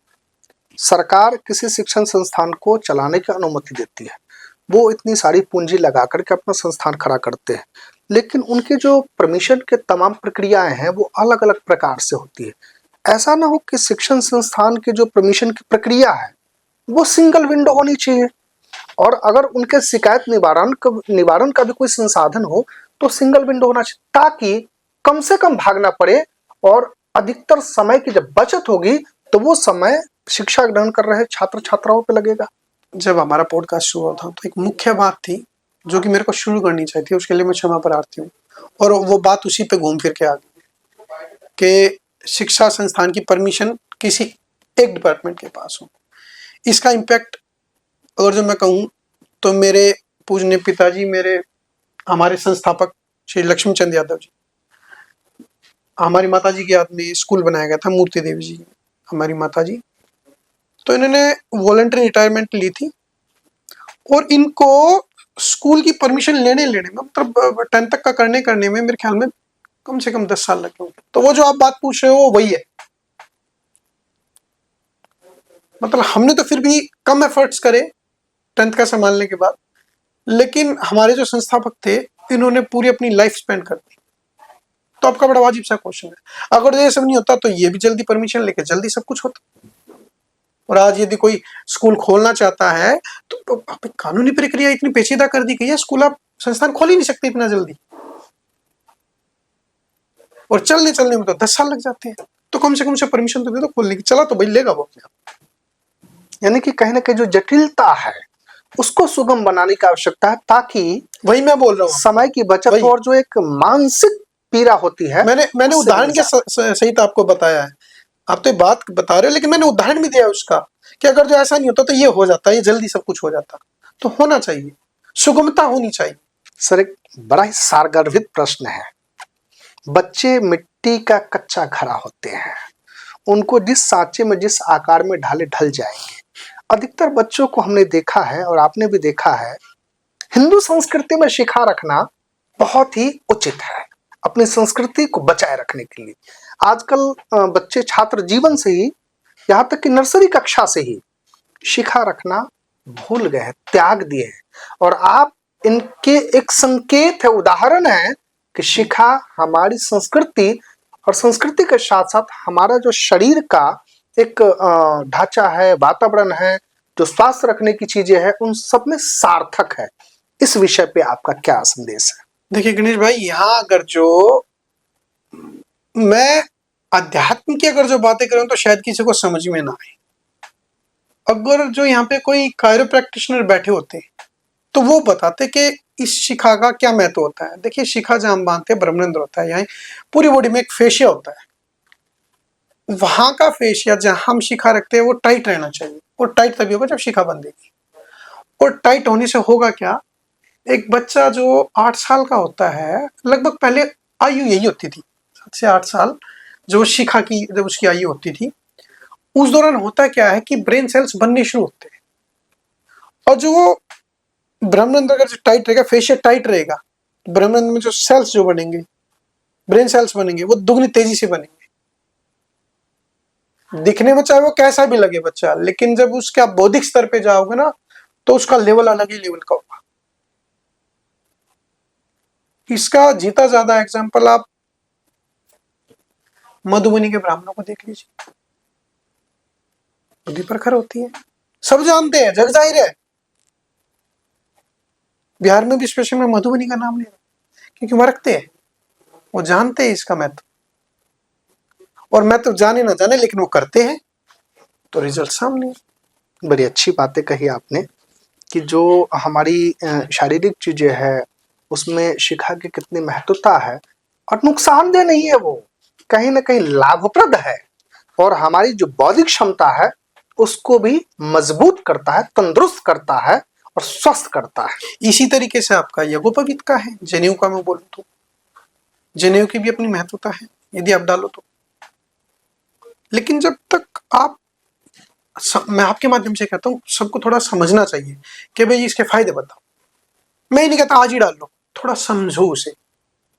सरकार किसी शिक्षण संस्थान को चलाने की अनुमति देती है, वो इतनी सारी पूंजी लगा करके अपना संस्थान खड़ा करते हैं, लेकिन उनके जो परमिशन के तमाम प्रक्रियाएं हैं वो अलग अलग प्रकार से होती है। ऐसा ना हो कि शिक्षण संस्थान के जो परमिशन की प्रक्रिया है वो सिंगल विंडो होनी चाहिए, और अगर उनके शिकायत निवारण का भी कोई संसाधन हो तो सिंगल विंडो होना चाहिए, ताकि कम से कम भागना पड़े और अधिकतर समय की जब बचत होगी तो वो समय शिक्षा ग्रहण कर रहे छात्र छात्राओं पे लगेगा। जब हमारा पॉडकास्ट शुरू हुआ था तो एक मुख्य बात थी जो कि मेरे को शुरू करनी चाहिए थी, उसके लिए मैं क्षमा प्रार्थी हूँ, और वो बात उसी पे घूम फिर के आ गई कि शिक्षा संस्थान की परमिशन किसी एक डिपार्टमेंट के पास हो। इसका इम्पैक्ट अगर जो मैं कहूँ तो मेरे पूजनीय पिताजी, हमारे संस्थापक श्री लक्ष्मीचंद यादव जी, हमारी माताजी की याद में स्कूल बनाया गया था, मूर्ति देवी जी हमारी माताजी, तो इन्होंने वॉलंटरी रिटायरमेंट ली थी, और इनको स्कूल की परमिशन लेने में, मतलब 10th तक का करने में मेरे ख्याल में कम से कम 10 साल लगे होंगे। तो वो जो आप बात पूछ रहे हो वही है। मतलब हमने तो फिर भी कम एफर्ट्स करे 10th का संभालने के बाद, लेकिन हमारे जो संस्थापक थे इन्होंने पूरी अपनी लाइफ स्पेंड कर दी। तो आपका बड़ा वाजिब सा क्वेश्चन है, अगर ये सब नहीं होता तो ये भी जल्दी परमिशन लेके जल्दी सब कुछ होता। और आज यदि कोई स्कूल खोलना चाहता है तो कानूनी प्रक्रिया इतनी पेचीदा कर दी गई है, स्कूल आप संस्थान खोल ही नहीं सकते इतना जल्दी, और चलने में तो 10 साल लग जाते हैं। तो कम से कम उसे परमिशन तो दे दो खोलने की, चला तो भाई लेगा वो अपने आप। यानी कि कहीं ना कहीं जो जटिलता है उसको सुगम बनाने की आवश्यकता है, ताकि वही मैं बोल रहा हूँ, समय की बचत हो और जो एक मानसिक पीड़ा होती है। मैंने उदाहरण के सहित आपको बताया है, आप तो बात बता रहे हो, लेकिन मैंने उदाहरण भी दिया उसका कि अगर जो ऐसा नहीं होता तो ये हो जाता, ये जल्दी सब कुछ हो जाता। तो होना चाहिए, सुगमता होनी चाहिए। सर, एक बड़ा ही सारगर्भित प्रश्न है। बच्चे मिट्टी का कच्चा घड़ा होते हैं, उनको जिस सांचे में जिस आकार में ढाले ढल जाएंगे। अधिकतर बच्चों को हमने देखा है और आपने भी देखा है, हिंदू संस्कृति में शिखा रखना बहुत ही उचित है अपनी संस्कृति को बचाए रखने के लिए। आजकल बच्चे छात्र जीवन से ही, यहाँ तक कि नर्सरी कक्षा से ही शिखा रखना भूल गए हैं, त्याग दिए हैं, और आप इनके एक संकेत है, उदाहरण है कि शिखा हमारी संस्कृति और संस्कृति के साथ साथ हमारा जो शरीर का एक ढांचा है, वातावरण है, जो स्वास्थ्य रखने की चीजें हैं, उन सब में सार्थक है। इस विषय पे आपका क्या संदेश है? देखिए गणेश भाई, यहाँ अगर जो मैं अध्यात्म की अगर जो बातें करूं तो शायद किसी को समझ में ना आए। अगर जो यहाँ पे कोई कायरो प्रैक्टिशनर बैठे होते तो वो बताते कि इस शिखा का क्या महत्व होता है। देखिए, शिखा जहां हम बांधते हैं ब्रह्मरंध्र होता है, यहाँ पूरी बॉडी में एक फेशिया होता है, वहां का फेशिया जहां हम शिखा रखते हैं वो टाइट रहना चाहिए, और टाइट तभी होगा जब शिखा बंधेगी। और टाइट होने से होगा क्या, एक बच्चा जो 8 साल का होता है, लगभग पहले आयु यही होती थी 7 से 8 साल, जो शिखा की जब उसकी आयु होती थी, उस दौरान होता क्या है कि ब्रेन सेल्स बनने शुरू होते हैं, और जो ब्रह्मरंध्र अगर टाइट रहेगा, फेशिया टाइट रहेगा, तो ब्रह्मरंध्र में जो सेल्स जो बनेंगे, ब्रेन सेल्स बनेंगे, वो दुगनी तेजी से बनेंगे। दिखने में चाहे वो कैसा भी लगे बच्चा, लेकिन जब उसके आप बौद्धिक स्तर पे जाओगे ना, तो उसका लेवल अलग ही लेवल का होगा। इसका जीता ज्यादा एग्जाम्पल आप मधुबनी के ब्राह्मणों को देख लीजिए, बुद्धि प्रखर होती है, सब जानते हैं, जग जाहिर है। बिहार में भी स्पेशल में मधुबनी का नाम ले रहा, क्योंकि वो रखते हैं, वो जानते हैं इसका महत्व, और महत्व जाने ना जाने लेकिन वो करते हैं, तो रिजल्ट सामने है। बड़ी अच्छी बातें कही आपने कि जो हमारी शारीरिक चीजें है उसमें शिखा की कितनी महत्वता है, और नुकसानदेह नहीं है, वो कहीं ना कहीं लाभप्रद है, और हमारी जो बौद्धिक क्षमता है उसको भी मजबूत करता है, तंदुरुस्त करता है और स्वस्थ करता है। इसी तरीके से आपका यज्ञोपवीत का है, जनेऊ का मैं बोलूं तो जनेऊ की भी अपनी महत्वता है यदि आप डालो तो। लेकिन जब तक आप मैं आपके माध्यम से कहता हूँ, सबको थोड़ा समझना चाहिए कि भाई इसके फायदे बताओ। मैं नहीं कहता आज ही डाल लो, थोड़ा समझो उसे,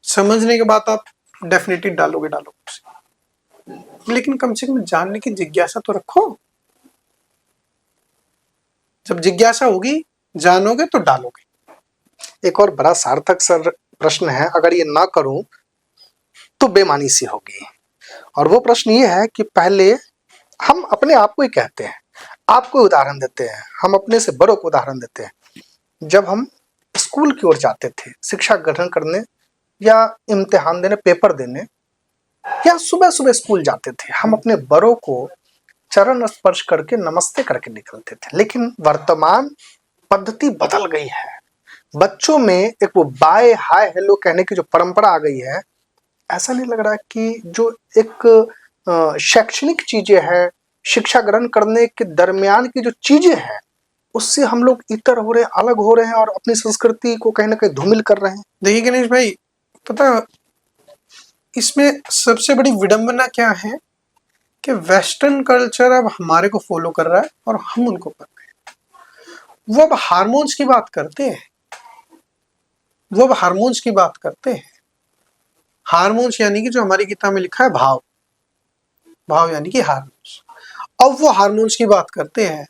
समझने के बाद आप डेफिनेटली डालोगे उसे, लेकिन कम से कम जानने की जिज्ञासा तो रखो। जब जिज्ञासा होगी, जानोगे तो डालोगे। एक और बड़ा सार्थक सर प्रश्न है, अगर ये ना करूं तो बेमानी सी होगी, और वो प्रश्न ये है कि पहले हम अपने आप को ही कहते हैं, आपको उदाहरण देते हैं, हम अपने से बड़ों को उदाहरण देते हैं। जब हम स्कूल की ओर जाते थे शिक्षा ग्रहण करने या इम्तिहान देने, पेपर देने, या सुबह सुबह स्कूल जाते थे, हम अपने बड़ों को चरण स्पर्श करके नमस्ते करके निकलते थे। लेकिन वर्तमान पद्धति बदल गई है, बच्चों में एक वो बाय हाय हेलो कहने की जो परंपरा आ गई है, ऐसा नहीं लग रहा कि जो एक शैक्षणिक चीजें हैं, शिक्षा ग्रहण करने के दरमियान की जो चीजें हैं, उससे हम लोग इतर हो रहे हैं, अलग हो रहे हैं, और अपनी संस्कृति को कहीं ना कहीं धूमिल कर रहे हैं। देखिए गणेश भाई, पता इसमें सबसे बड़ी विडंबना क्या है कि वेस्टर्न कल्चर अब हमारे को फॉलो कर रहा है और हम उनको कर रहे हैं। वो अब हार्मोन्स की बात करते हैं, वो अब हार्मोन्स की बात करते हैं। हार्मोन्स यानी कि जो हमारी गीता में लिखा है भाव, भाव यानी कि हार्मोन्स। अब वो हार्मोन्स की बात करते हैं,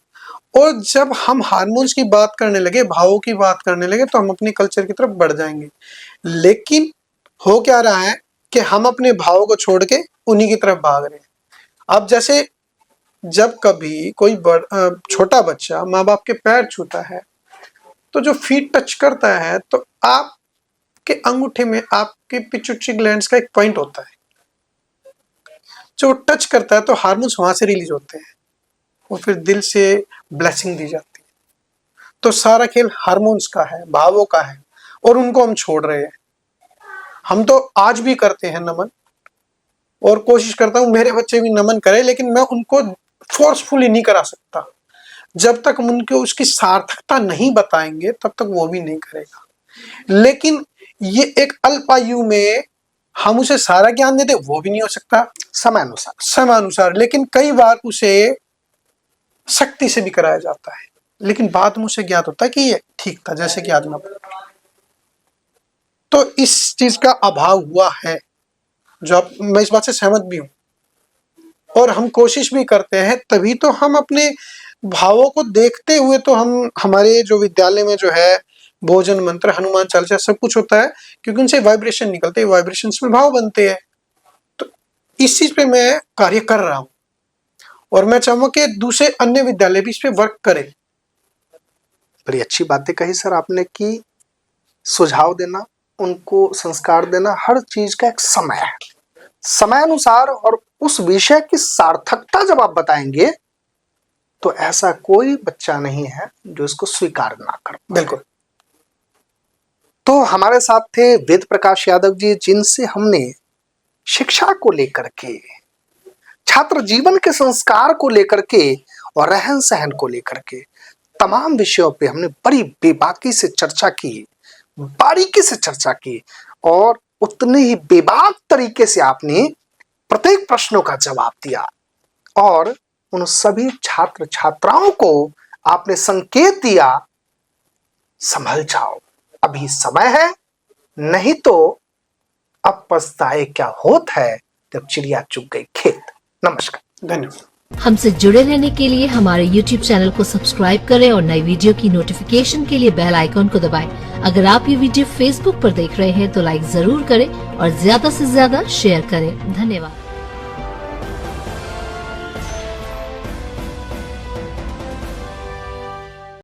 और जब हम हार्मोन्स की बात करने लगे, भावों की बात करने लगे, तो हम अपने कल्चर की तरफ बढ़ जाएंगे। लेकिन हो क्या रहा है कि हम अपने भावों को छोड़ के उन्हीं की तरफ भाग रहे हैं। अब जैसे जब कभी कोई छोटा बच्चा माँ बाप के पैर छूता है, तो जो फीट टच करता है, तो आपके अंगूठे में आपके पिट्यूटरी ग्लैंड्स का एक पॉइंट होता है, जो टच करता है तो हार्मोन्स वहां से रिलीज होते हैं, और फिर दिल से ब्लेसिंग दी जाती है। तो सारा खेल हार्मोन्स का है, भावों का है, और उनको हम छोड़ रहे हैं। हम तो आज भी करते हैं नमन, और कोशिश करता हूं मेरे बच्चे भी नमन करें, लेकिन मैं उनको फोर्सफुली नहीं करा सकता। जब तक हम उनको उसकी सार्थकता नहीं बताएंगे तब तक वो भी नहीं करेगा। लेकिन ये एक अल्पायु में हम उसे सारा ज्ञान देते, वो भी नहीं हो सकता, समयानुसार। लेकिन कई बार उसे सख्ती से भी कराया जाता है, लेकिन बाद में उसे ज्ञात होता है कि ये ठीक था, जैसे कि आज मैं बोल रहा हूं। तो इस चीज का अभाव हुआ है, जो मैं इस बात से सहमत भी हूं, और हम कोशिश भी करते हैं, तभी तो हम अपने भावों को देखते हुए, तो हम हमारे जो विद्यालय में जो है भोजन मंत्र, हनुमान चालीसा सब कुछ होता है, क्योंकि उनसे वाइब्रेशन निकलते हैं, वाइब्रेशंस में भाव बनते हैं। तो इस चीज पे मैं कार्य कर रहा हूं, और मैं चाहूंगा कि दूसरे अन्य विद्यालय भी इस पे वर्क करें। बड़ी अच्छी बातें कही सर आपने कि सुझाव देना, उनको संस्कार देना, हर चीज का एक समय है, समयानुसार, और उस विषय की सार्थकता जब आप बताएंगे तो ऐसा कोई बच्चा नहीं है जो इसको स्वीकार ना कर। बिल्कुल। तो हमारे साथ थे वेद प्रकाश यादव जी, जिनसे हमने शिक्षा को लेकर के, छात्र जीवन के संस्कार को लेकर के और रहन सहन को लेकर के तमाम विषयों पे हमने बड़ी बेबाकी से चर्चा की, बारीकी से चर्चा की, और उतने ही बेबाक तरीके से आपने प्रत्येक प्रश्नों का जवाब दिया और उन सभी छात्र छात्राओं को आपने संकेत दिया, संभल जाओ, अभी समय है, नहीं तो अब पछताए क्या होत है जब चिड़िया चुग गई खेत। नमस्कार, धन्यवाद। हमसे जुड़े रहने के लिए हमारे YouTube चैनल को सब्सक्राइब करें और नई वीडियो की नोटिफिकेशन के लिए बेल आइकॉन को दबाएं। अगर आप ये वीडियो Facebook पर देख रहे हैं तो लाइक जरूर करें और ज्यादा से ज्यादा शेयर करें। धन्यवाद।